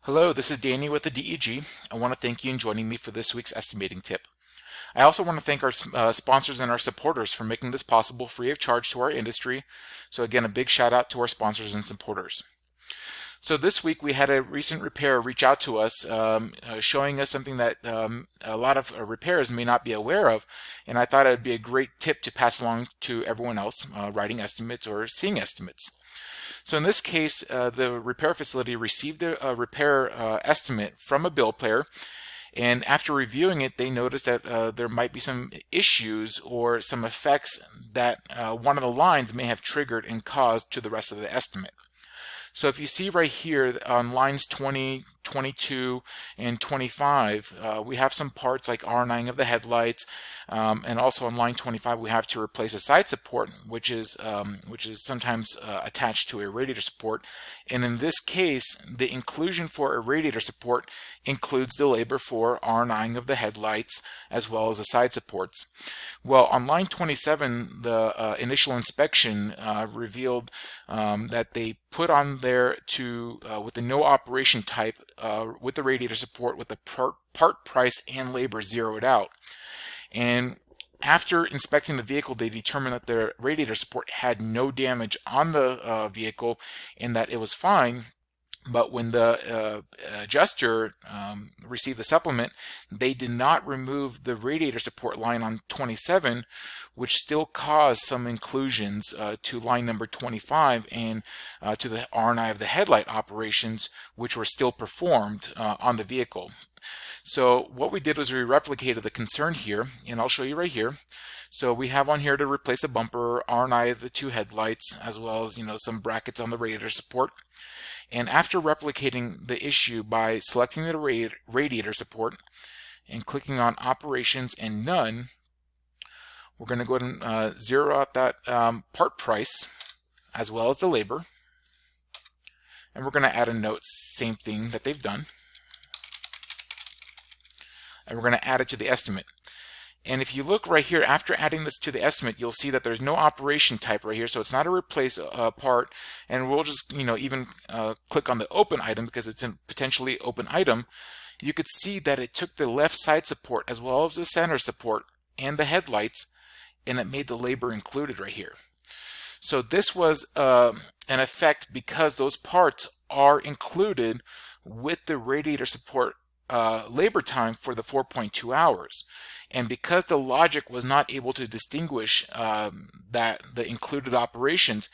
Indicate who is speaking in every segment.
Speaker 1: Hello, this is Danny with the DEG. I want to thank you in joining me for this week's estimating tip. I also want to thank our sponsors and our supporters for making this possible free of charge to our industry. So again, a big shout out to our sponsors and supporters. So this week we had a recent repairer reach out to us showing us something that a lot of repairers may not be aware of, and I thought it would be a great tip to pass along to everyone else writing estimates or seeing estimates. So in this case, the repair facility received a repair estimate from a bill player, and after reviewing it, they noticed that there might be some issues or some effects that one of the lines may have triggered and caused to the rest of the estimate. So if you see right here on lines 20, 22, and 25, we have some parts like R9 of the headlights, and also on line 25 we have to replace a side support, which is sometimes attached to a radiator support. And in this case, the inclusion for a radiator support includes the labor for R9 of the headlights as well as the side supports. Well, on line 27, the initial inspection revealed that they put on there to with the no operation type with the radiator support with the part price and labor zeroed out. And after inspecting the vehicle, they determined that the radiator support had no damage on the vehicle and that it was fine. But when the adjuster received the supplement, they did not remove the radiator support line on 27, which still caused some inclusions to line number 25 and to the R&I of the headlight operations, which were still performed on the vehicle. So what we did was we replicated the concern here, and I'll show you right here. So we have on here to replace a bumper, R&I of the two headlights, as well as some brackets on the radiator support. And after replicating the issue by selecting the radiator support and clicking on operations and none, we're going to go ahead and zero out that part price as well as the labor. And we're going to add a note, same thing that they've done. And we're going to add it to the estimate. And if you look right here, after adding this to the estimate, you'll see that there's no operation type right here, so it's not a replace part. And we'll just, even click on the open item because it's a potentially open item. You could see that it took the left side support as well as the center support and the headlights, and it made the labor included right here. So this was an effect because those parts are included with the radiator support labor time for the 4.2 hours. And because the logic was not able to distinguish that the included operations,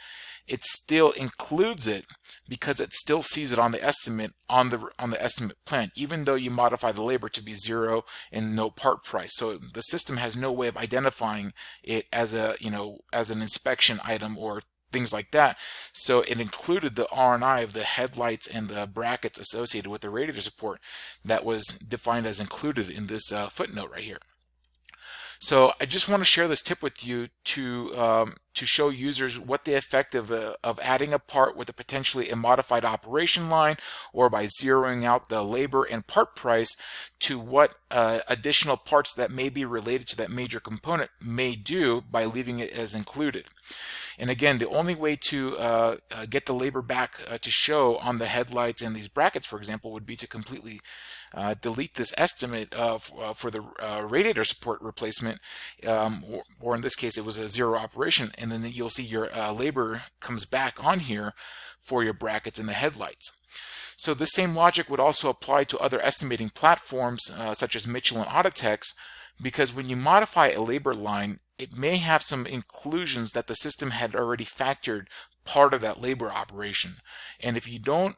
Speaker 1: it still includes it because it still sees it on the estimate on the estimate plan, even though you modify the labor to be zero and no part price. So the system has no way of identifying it as as an inspection item or things like that. So it included the R&I of the headlights and the brackets associated with the radiator support that was defined as included in this footnote right here. So I just want to share this tip with you to show users what the effect of adding a part with a potentially a modified operation line, or by zeroing out the labor and part price, to what additional parts that may be related to that major component may do by leaving it as included. And again, the only way to get the labor back to show on the headlights and these brackets, for example, would be to completely delete this estimate for the radiator support replacement, or in this case it was a zero operation, and then you'll see your labor comes back on here for your brackets and the headlights. So this same logic would also apply to other estimating platforms such as Mitchell and Autotex, because when you modify a labor line, it may have some inclusions that the system had already factored part of that labor operation. And if you don't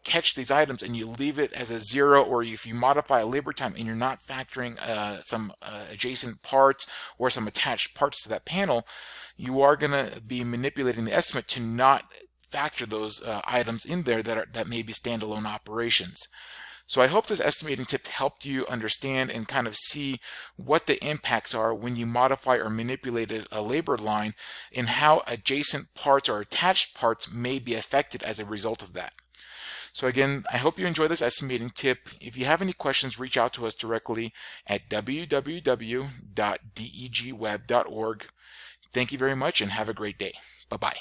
Speaker 1: catch these items and you leave it as a zero, or if you modify a labor time and you're not factoring some adjacent parts or some attached parts to that panel, you are going to be manipulating the estimate to not factor those items in there that may be standalone operations. So I hope this estimating tip helped you understand and kind of see what the impacts are when you modify or manipulate a labor line, and how adjacent parts or attached parts may be affected as a result of that. So again, I hope you enjoy this estimating tip. If you have any questions, reach out to us directly at www.degweb.org. Thank you very much and have a great day. Bye-bye.